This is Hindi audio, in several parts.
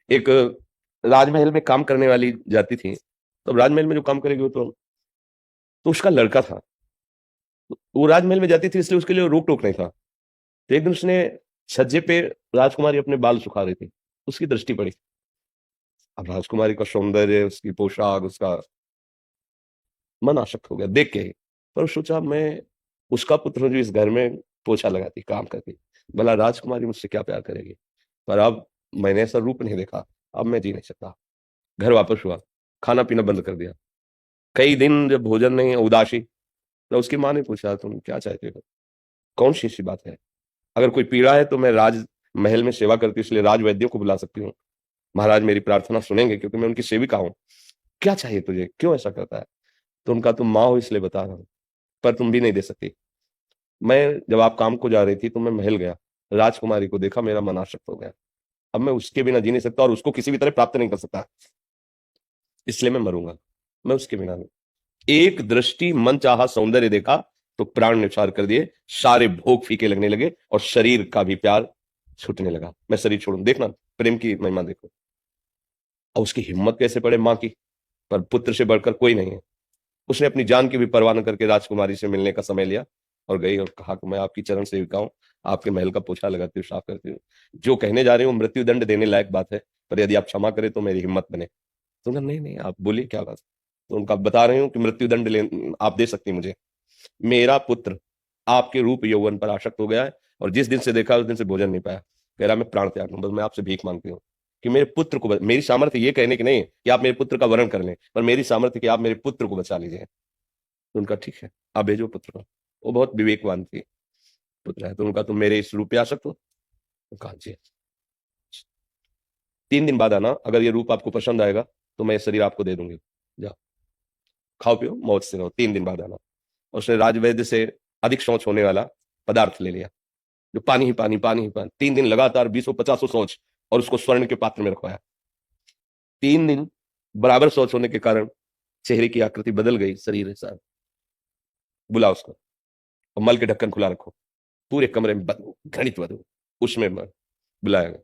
एक राजमहल में काम करने वाली जाती थी, तो राजमहल में जो काम करेगी वो तो उसका लड़का था। तो वो राजमहल में जाती थी इसलिए उसके लिए रोक टोक नहीं था। तो एक दिन उसने छज्जे पे राजकुमारी अपने बाल सुखा रही थी, उसकी दृष्टि पड़ी। अब राजकुमारी का सौंदर्य, उसकी पोशाक, उसका मन आसक्त हो गया देख के ही। पर सोचा मैं उसका पुत्र हूं जो इस घर में पोछा लगाती काम करती, भला राजकुमारी मुझसे क्या प्यार करेगी। पर अब मैंने ऐसा रूप नहीं देखा, अब मैं जी नहीं सकता। घर वापस हुआ, खाना पीना बंद कर दिया। कई दिन जब भोजन नहीं, उदासी, तो उसकी माँ ने पूछा तुम क्या चाहते हो, कौन सी ऐसी बात है। अगर कोई पीड़ा है तो मैं राज महल में सेवा करती हूँ, इसलिए राज वैद्यों को बुला सकती हूँ। महाराज मेरी प्रार्थना सुनेंगे क्योंकि मैं उनकी सेविका हूँ। क्या चाहिए तुझे, क्यों ऐसा करता है। तो उनका तुम माँ हो इसलिए बता रहा हूँ, पर तुम भी नहीं दे सकती। मैं जब आप काम को जा रही थी तो मैं महल गया, राजकुमारी को देखा, मेरा मन आसक्त हो गया। अब मैं उसके बिना जी नहीं सकता और उसको किसी भी तरह प्राप्त नहीं कर सकता, इसलिए मैं मरूंगा। मैं उसके बिना नहीं। एक दृष्टि मन चाहा सौंदर्य देखा तो प्राण निछार कर दिए, सारे भोग फीके लगने लगे और शरीर का भी प्यार छूटने लगा। मैं शरीर छोड़ूं, देखना प्रेम की महिमा देखो। और उसकी हिम्मत कैसे पड़े मां की, पर पुत्र से बढ़कर कोई नहीं है। उसने अपनी जान की भी परवाह न करके राजकुमारी से मिलने का समय लिया और गई और कहा कि मैं आपकी चरण सेविका हूँ, आपके महल का पोछा लगाती हूँ, साफ करती हूँ। जो कहने जा रही हूँ मृत्यु दंड देने लायक बात है, पर यदि आप क्षमा करें तो मेरी हिम्मत बने। तो उन्होंने नहीं नहीं आप बोलिए क्या बात। तो उनका बता रही हूँ कि मृत्यु दंड ले आप दे सकती मुझे। मेरा पुत्र आपके रूप यौवन पर आसक्त हो गया है और जिस दिन से देखा उस दिन से भोजन नहीं पाया। कह रहा मैं प्राण त्याग दूं, बस मैं आपसे भीख मांगती हूँ कि मेरे पुत्र को मेरी सामर्थ्य ये कहने की नहीं कि आप मेरे पुत्र का वरण कर लें, पर मेरी सामर्थ्य कि आप मेरे पुत्र को बचा लीजिए। तो उनका ठीक है, आप भेजो पुत्र को। वो बहुत विवेकवान थी, पुत्र है। तो उनका तुम मेरे इस रूप पे आ सकते हो। तो कहा जी। 3 दिन बाद आना, अगर ये रूप आपको पसंद आएगा तो मैं ये शरीर आपको दे दूंगी। जाओ, खाओ पियो मौज से रहो, 3 दिन बाद आना। और उसने राजवैद्य से अधिक शौच होने वाला पदार्थ ले लिया, जो पानी ही पानी, पानी ही पानी। 3 दिन लगातार 20-50 शौच, और उसको स्वर्ण के पात्र में रखवाया। 3 दिन बराबर शौच होने के कारण चेहरे की आकृति बदल गई, शरीर ऐसा। बुला उसको और मल के ढक्कन खुला रखो, पूरे कमरे में बदबू, घृणित बदबू। उसमें बुलाया गया,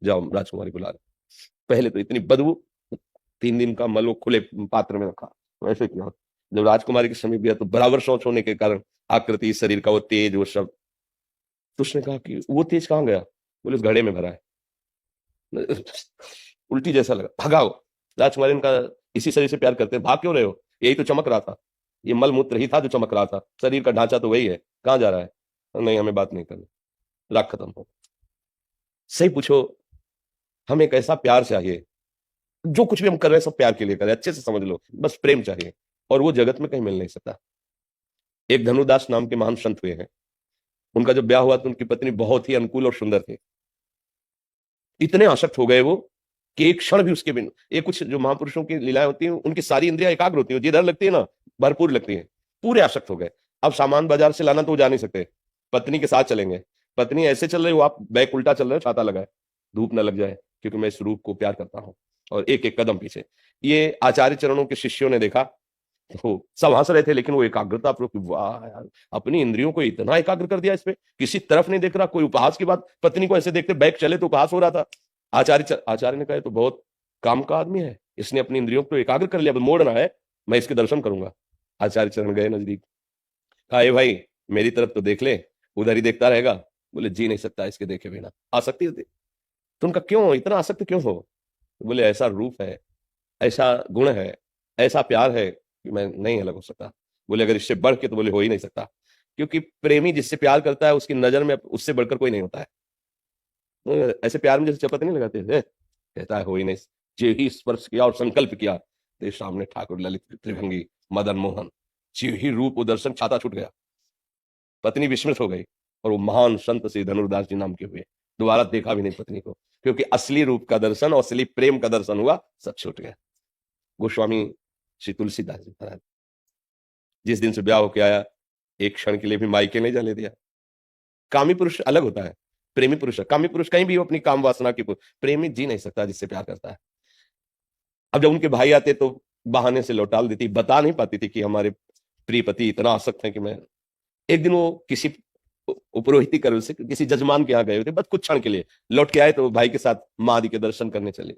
जाओ राजकुमारी बुला रहे। पहले तो इतनी बदबू, 3 दिन का मल वो खुले पात्र में रखा, तो ऐसे किया। जब राजकुमारी के समीप गया तो बराबर शौच होने के कारण आकृति शरीर का वो तेज, वो सब। तो उसने कहा कि वो तेज कहाँ गया। बोले उस घड़े में भरा है। उल्टी जैसा लगा, भगाओ। राजकुमारी ने कहा इसी शरीर से प्यार करते हैं, भाग क्यों रहे हो, यही तो चमक रहा था। ये मल मूत्र ही था जो चमक रहा था, शरीर का ढांचा तो वही है, कहाँ जा रहा है। नहीं हमें बात नहीं करनी, राग खत्म हो। सही पूछो, हमें एक ऐसा प्यार चाहिए, जो कुछ भी हम कर रहे हैं सब प्यार के लिए करें, अच्छे से समझ लो, बस प्रेम चाहिए। और वो जगत में कहीं मिल नहीं सकता। एक धनुदास नाम के महान संत हुए हैं, उनका जब ब्याह हुआ तो उनकी पत्नी बहुत ही अनुकूल और सुंदर थी। इतने आसक्त हो गए वो कि एक क्षण भी उसके बिन, ये कुछ जो महापुरुषों की लीलाएं होती हैं उनकी सारी इंद्रियां एकाग्र होती हैं, जिधर लगती है ना भरपूर लगती है। पूरे आसक्त हो गए। अब सामान बाजार से लाना तो वो जा नहीं सकते, पत्नी के साथ चलेंगे। पत्नी ऐसे चल रही हो, आप बैग उल्टा चल रहे हो, छाता लगाए, धूप ना लग जाए, क्योंकि मैं इस रूप को प्यार करता हूं। और एक एक कदम पीछे। ये आचार्य चरणों के शिष्यों ने देखा तो सब हंस रहे थे, लेकिन वो एकाग्रता आप लोग, वाह यार, अपनी इंद्रियों को इतना एकाग्र कर दिया इस पे, किसी तरफ नहीं देख रहा। कोई उपहास की बात, पत्नी को ऐसे देखते बैग चले तो उपहास हो रहा था। आचार्य ने कहा तो बहुत काम का आदमी है, इसने अपनी इंद्रियों को एकाग्र कर लिया, अब मोड़ना है, मैं इसके दर्शन करूंगा। आचार्य चरण गए नजदीक, कहा ए भाई मेरी तरफ तो देख ले, उधर ही देखता रहेगा। बोले जी नहीं सकता इसके देखे बिना। आसक्ति होती तो उनका, क्यों इतना आसक्त क्यों हो। बोले ऐसा रूप है, ऐसा गुण है, ऐसा प्यार है कि मैं नहीं अलग हो सकता। बोले अगर इससे बढ़ के, तो बोले हो ही नहीं सकता, क्योंकि प्रेमी जिससे प्यार करता है उसकी नजर में उससे बढ़कर कोई नहीं होता है। ऐसे प्यार में जैसे चपत नहीं लगाते थे, कहता है हो ही नहीं। जे ही स्पर्श किया और संकल्प किया, तेरे सामने ठाकुर ललित त्रिभंगी मदन मोहन, जे ही रूप दर्शन, छाता छूट गया। पत्नी विस्मित हो गई और वो महान संत श्री धनुर्दास जी नाम के हुए। दोबारा देखा भी नहीं पत्नी को, क्योंकि असली रूप का दर्शन और असली प्रेम का दर्शन हुआ, सब छूट गया। गोस्वामी श्री तुलसीदास जी महाराज, जिस दिन से ब्याह होके आया, एक क्षण के लिए भी मायके नहीं जाने दिया। कामी पुरुष अलग होता है, प्रेमी पुरुष, कामी पुरुष कहीं भी हो अपनी काम वासना की, प्रेमी जी नहीं सकता जिससे प्यार करता है। अब जब उनके भाई आते तो बहाने से लौटाल देती, बता नहीं पाती थी कि हमारे प्रिय पति इतना आसक्त है कि मैं। एक दिन वो किसी पुरोहिती कर से किसी जजमान के यहाँ गए थे, बस कुछ क्षण के लिए लौट के आए तो भाई के साथ माँ आदि के दर्शन करने चले।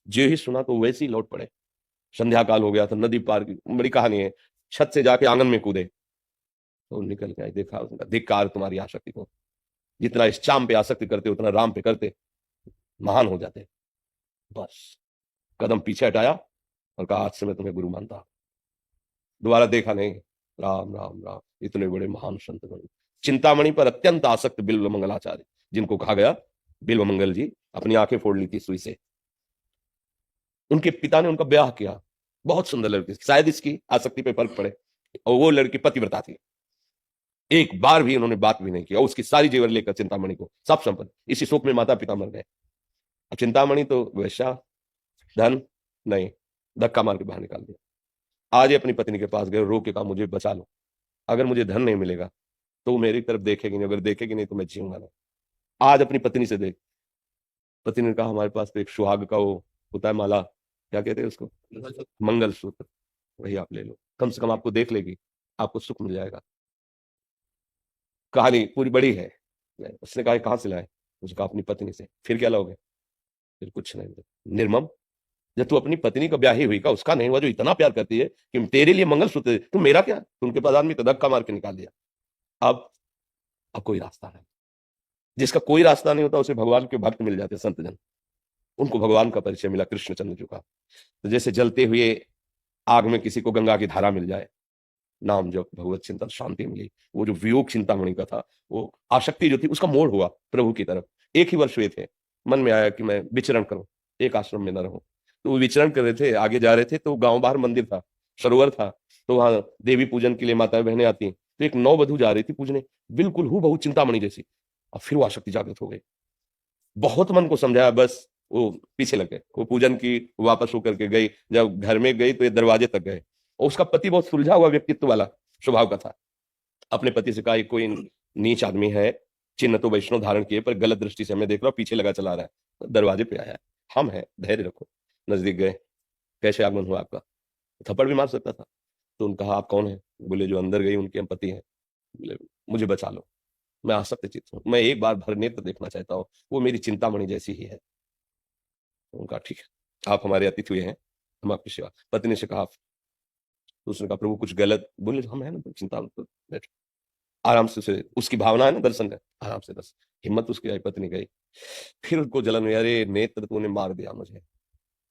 जो ही सुना तो वैसे ही लौट पड़े। संध्या काल हो गया था, नदी पार की बड़ी कहानी है। छत से जाके आंगन में कूदे तो निकल के आए, देखा, धिक्कार तुम्हारी आसक्ति को, जितना इस चाम पे आसक्ति करते उतना राम पे करते, महान हो जाते। बस कदम पीछे हटाया और कहा आज से मैं तुम्हें गुरु मानता। दोबारा देखा नहीं। राम राम राम, इतने बड़े महान संत बने। चिंतामणि पर अत्यंत आसक्त बिल्व मंगलाचार्य, जिनको कहा गया बिल्व मंगल जी अपनी आंखें फोड़ ली थी सुई से। उनके पिता ने उनका ब्याह किया, बहुत सुंदर लड़की, शायद इसकी आसक्ति पे फर्क पड़े, और वो लड़की पतिव्रता थी। एक बार भी उन्होंने बात भी नहीं की, और उसकी सारी जेवर लेकर चिंतामणि को सब संपत्ति, इसी शोक में माता पिता मर गए। अब चिंतामणि तो वैश्या, धन नहीं, धक्का मार के बाहर निकाल दिया। आज ही अपनी पत्नी के पास गए, रो के कहा मुझे बचा लो, अगर मुझे धन नहीं मिलेगा तो वो मेरी तरफ देखेगी नहीं, अगर देखेगी नहीं तो मैं जीऊंगा नहीं। आज अपनी पत्नी से देख। पत्नी ने कहा हमारे पास तो एक सुहाग का वो होता है माला, क्या कहते हैं उसको, मंगल सूत्र, वही आप ले लो, कम से कम आपको देख लेगी, आपको सुख मिल जाएगा। कहानी पूरी बड़ी है। उसने कहा कहां से लाए, उसने कहा अपनी पत्नी से। फिर क्या लाओगे, फिर कुछ नहीं। निर्मम, जब तू अपनी पत्नी का ब्याह ही हुई का, उसका नहीं हुआ, जो इतना प्यार करती है कि तेरे लिए मंगलसूत्र, तुम मेरा क्या, उनके पास आदमी तो धक्का मार के निकाल दिया। अब कोई रास्ता नहीं। जिसका कोई रास्ता नहीं होता उसे भगवान के भक्त मिल जाते, संत जन, उनको भगवान का परिचय मिला, कृष्णचंद्र जी का। तो जैसे जलते हुए आग में किसी को गंगा की धारा मिल जाए, नाम जब भगवत चिंतन, शांति मिली। वो जो वियोग चिंतामणि का था, वो आसक्ति जो थी उसका मोड़ हुआ प्रभु की तरफ। एक ही वर्ष हुए थे, मन में आया कि मैं विचरण करूं, एक आश्रम में न रहूं। तो वो विचरण कर रहे थे, आगे जा रहे थे, तो गांव बाहर मंदिर था, सरोवर था, तो वहां देवी पूजन के लिए माताएं बहनें आती, तो एक नौवधू जा रही थी पूजने, बिल्कुल हूबहू चिंतामणि जैसी। और फिर वो आसक्ति जागृत हो गई। बहुत मन को समझाया, बस वो पीछे लग गए। वो पूजन की वापस होकर के गई, जब घर में गई तो ये दरवाजे तक गए, और उसका पति बहुत सुलझा हुआ व्यक्तित्व वाला स्वभाव का था। अपने पति से कहा कोई नीच आदमी है, चिन्ह तो वैष्णव धारण किए, पर गलत दृष्टि से हमें देख रहा, पीछे लगा चला रहा है। दरवाजे पे आया, हम है, धैर्य रखो। नजदीक गए, कैसे आगमन हुआ आपका, थप्पड़ भी मार सकता था। तो उन्होंने कहा आप कौन है, बोले जो अंदर गई उनके हम पति हैं। बोले मुझे बचा लो, मैं आसक्त चित्त हूँ, मैं एक बार भर नेत्र देखना चाहता हूँ, वो मेरी चिंतामणि जैसी ही है। उनका ठीक है, आप हमारे अतिथि हुए हैं, हम आपकी सेवा। पत्नी से कहा, तो उसने कहा प्रभु कुछ गलत बोले, हम है ना, चिंता बैठो, आराम से उसे, उसकी भावना है ना दर्शन है, आराम से दर्शन। हिम्मत उसकी आई, पत्नी गई। फिर उसको जलन हुई, अरे नेत्र तूने मार दिया मुझे,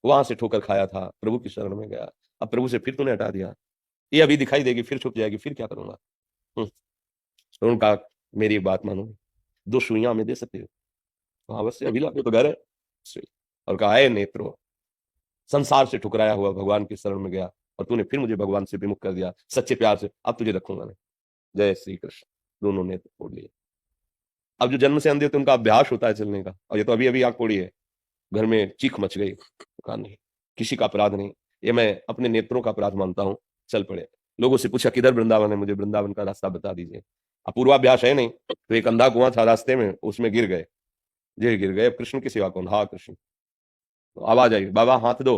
वहां से ठोकर खाया था, प्रभु की शरण में गया, अब प्रभु से फिर तूने हटा दिया, ये अभी दिखाई देगी फिर छुप जाएगी, फिर क्या करूंगा। तो उनका मेरी एक बात मानो, 2 सुइयां हमें दे सकते हो, हाँ बस अभी ला तो घर है। और कहा है नेत्रो, संसार से ठुकराया हुआ भगवान की शरण में गया, और तूने फिर मुझे भगवान से विमुख कर दिया सच्चे प्यार से, अब तुझे रखूंगा नहीं। जय श्री कृष्ण। दोनों नेत्र फोड़ लिए। अब जो जन्म से अंधे थे उनका अभ्यास होता है चलने का, और ये तो अभी अभी आंख फोड़ी है। घर में चीख मच गई, कहा नहीं, किसी का अपराध नहीं, ये मैं अपने नेत्रों का अपराध मानता हूँ। चल पड़े। लोगों से पूछा किधर वृंदावन है, मुझे वृंदावन का रास्ता बता दीजिए। अब पूर्वाभ्यास है नहीं, तो एक अंधा कुआं था रास्ते में, उसमें गिर गए। जे गिर गए, अब कृष्ण की सेवा कौन, हाँ कृष्ण। तो आवाज आई, बाबा हाथ दो।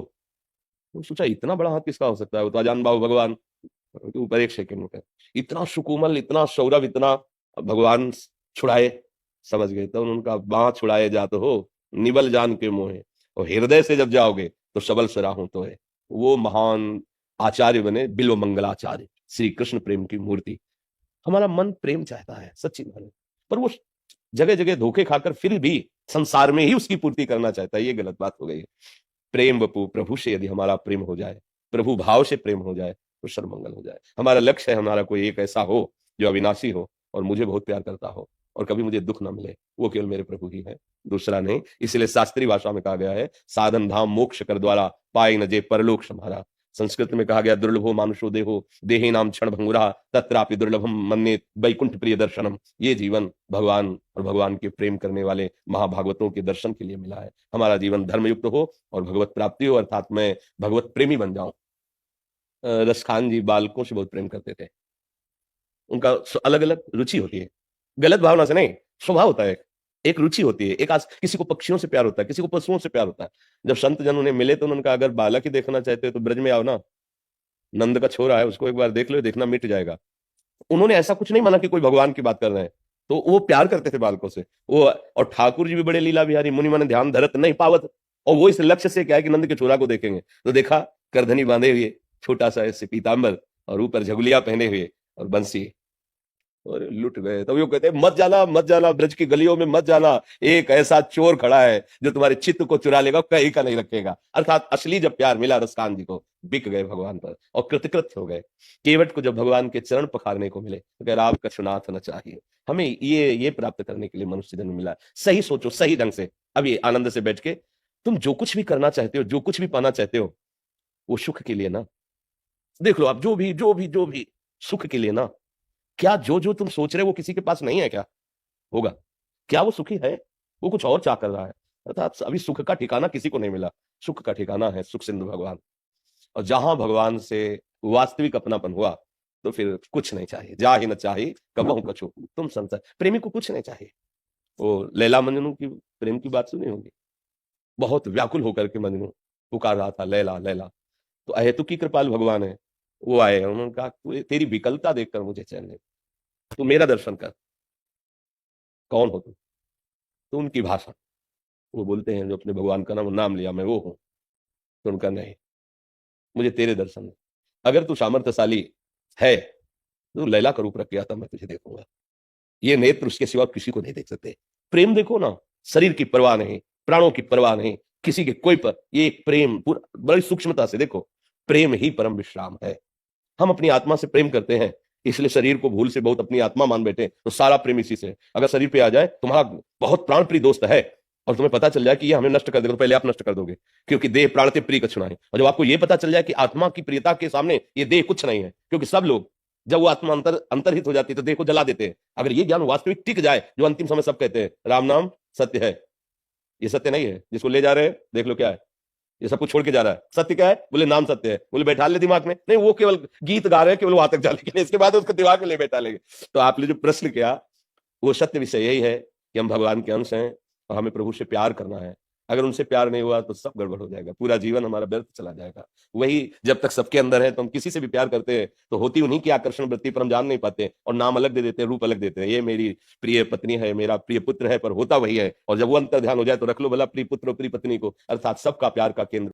तो सोचा इतना बड़ा हाथ किसका हो सकता है, वो तो अजान बाबू भगवान के ऊपर 1 सेकंड में, इतना सुकुमल, इतना सौरभ, इतना भगवान छुड़ाए, समझ गए। तो उनका बाह छुड़ाए जात हो, निबल जान के मोहे, और हृदय से जब जाओगे तो सबल सराहूं तो है। वो महान आचार्य बने, बिल्व मंगलाचार्य, श्री कृष्ण प्रेम की मूर्ति। हमारा मन प्रेम चाहता है सच्ची माने, पर वो जगह जगह धोखे खाकर फिर भी संसार में ही उसकी पूर्ति करना चाहता है, ये गलत बात हो गई है। प्रेम वपु प्रभु से यदि हमारा प्रेम हो जाए, प्रभु भाव से प्रेम हो जाए, तो सर्वमंगल हो जाए। हमारा लक्ष्य है, हमारा कोई एक ऐसा हो जो अविनाशी हो और मुझे बहुत प्यार करता हो और कभी मुझे दुख ना मिले, वो केवल मेरे प्रभु ही है, दूसरा नहीं। इसलिए शास्त्रीय भाषा में कहा गया है, साधन धाम मोक्ष कर द्वारा पाए न जे परलोक सम्हारा। संस्कृत में कहा गया, दुर्लभो मानुषो देहो देहे नाम क्षण भंगुरा तत्रापि दुर्लभम मन्ये वैकुंठ प्रिय दर्शनम। ये जीवन भगवान और भगवान के प्रेम करने वाले महाभागवतों के दर्शन के लिए मिला है। हमारा जीवन धर्मयुक्त हो और भगवत प्राप्ति हो, अर्थात मैं भगवत प्रेमी बन जाऊं। रसखान जी बालकों से बहुत प्रेम करते थे, उनका अलग अलग रुचि होती है, गलत भावना से नहीं, स्वभाव होता है, एक रुचि होती है। एक किसी को पक्षियों से प्यार होता है, किसी को पशुओं से प्यार होता है। जब संत जन उन्हें मिले तो उन्होंने कहा अगर बालक ही देखना चाहते हो तो ब्रज में आओ ना, नंद का छोरा है, उसको एक बार देख लो, देखना मिट जाएगा। उन्होंने ऐसा कुछ नहीं माना कि कोई भगवान की बात कर रहे हैं, तो वो प्यार करते थे बालकों से वो। और ठाकुर जी भी बड़े लीला बिहारी, मुनि मन ध्यान धरत नहीं पावत। और वो इस लक्ष्य से क्या है कि नंद के छोरा को देखेंगे, तो देखा करधनी बांधे हुए, छोटा सा ऐसे पीताम्बर, और ऊपर झगुलिया पहने हुए और बंसी, और लुट गए। तब वो कहते हैं मत जाना, मत जाना, ब्रज की गलियों में मत जाना, एक ऐसा चोर खड़ा है जो तुम्हारे चित्त को चुरा लेगा, कहीं का नहीं रखेगा। अर्थात असली जब प्यार मिला रसकान जी को, बिक गए भगवान पर और कृतकृत हो गए। केवट को जब भगवान के चरण पखारने को मिले तो कह आप कछुनाथ न चाहिए। हमें ये प्राप्त करने के लिए मनुष्य जन्म मिला। सही सोचो, सही ढंग से अभी आनंद से बैठ के, तुम जो कुछ भी करना चाहते हो, जो कुछ भी पाना चाहते हो, वो सुख के लिए ना। देख लो आप, जो भी सुख के लिए ना। क्या जो जो तुम सोच रहे हो वो किसी के पास नहीं है क्या? होगा? क्या वो सुखी है? वो कुछ और चाह कर रहा है। अर्थात अभी सुख का ठिकाना किसी को नहीं मिला। सुख का ठिकाना है सुख सिंधु भगवान। और जहां भगवान से वास्तविक अपनापन हुआ, तो फिर कुछ नहीं चाहिए। जा ही न चाहिए कबहू कछु तुम संसार। प्रेमी को कुछ नहीं चाहिए। वो लैला मजनू की प्रेम की बात सुनी होगी। बहुत व्याकुल होकर के मजनू पुकार रहा था, लैला लैला। तो अहेतुकी कृपाल भगवान है, वो आए, उन्होंने कहा तेरी विकलता देखकर मुझे चैन नहीं, तू मेरा दर्शन कर। कौन हो तुम? तो उनकी भाषा, वो बोलते हैं जो अपने भगवान का नाम लिया, मैं वो हूं। तो उनका नहीं, मुझे तेरे दर्शन है। अगर तू सामर्थ्यशाली है तो लैला का रूप रख के आता, मैं तुझे देखूंगा। ये नेत्र उसके सिवा किसी को नहीं देख सकते। प्रेम देखो ना, शरीर की परवाह नहीं, प्राणों की परवाह नहीं, किसी के कोई पर, ये एक प्रेम बड़ी सूक्ष्मता से देखो। प्रेम ही परम विश्राम है। हम अपनी आत्मा से प्रेम करते हैं, इसलिए शरीर को भूल से बहुत अपनी आत्मा मान बैठे, तो सारा प्रेम इसी से। अगर शरीर पे आ जाए, तुम्हारा बहुत प्राण प्रिय दोस्त है और तुम्हें पता चल जाए कि ये हमें नष्ट कर देगा, तो पहले आप नष्ट कर दोगे, क्योंकि देह प्राण के प्रिय कछु नहीं। और जब आपको ये पता चल जाए कि आत्मा की प्रियता के सामने ये देह कुछ नहीं है, क्योंकि सब लोग जब वो आत्मा अंतरहित हो जाती है तो देह को जला देते हैं। अगर ये ज्ञान वास्तविक टिक जाए, जो अंतिम समय सब कहते हैं राम नाम सत्य है, ये सत्य नहीं है। जिसको ले जा रहे हैं देख लो क्या है, ये सब कुछ छोड़ के जा रहा है। सत्य क्या है? बोले नाम सत्य है। बोले बैठा ले दिमाग में, नहीं वो केवल गीत गा रहे हैं, केवल वहां तक जाने के लिए, इसके बाद उसको दिमाग में ले बैठा लेंगे। तो आपने जो प्रश्न किया, वो सत्य विषय यही है कि हम भगवान के अंश हैं और हमें प्रभु से प्यार करना है। अगर उनसे प्यार नहीं हुआ तो सब गड़बड़ हो जाएगा, पूरा जीवन हमारा व्यर्थ चला जाएगा। वही जब तक सबके अंदर है, तो हम किसी से भी प्यार करते हैं तो होती उन्हीं की आकर्षण वृत्ति पर हम जान नहीं पाते, और नाम अलग दे देते हैं, रूप अलग देते हैं। ये मेरी प्रिय पत्नी है, मेरा प्रिय पुत्र है, पर होता वही है। और जब वो अंतर ध्यान हो जाए तो रख लो भला प्रिय पुत्र और प्रिय पत्नी को, अर्थात सबका प्यार का केंद्र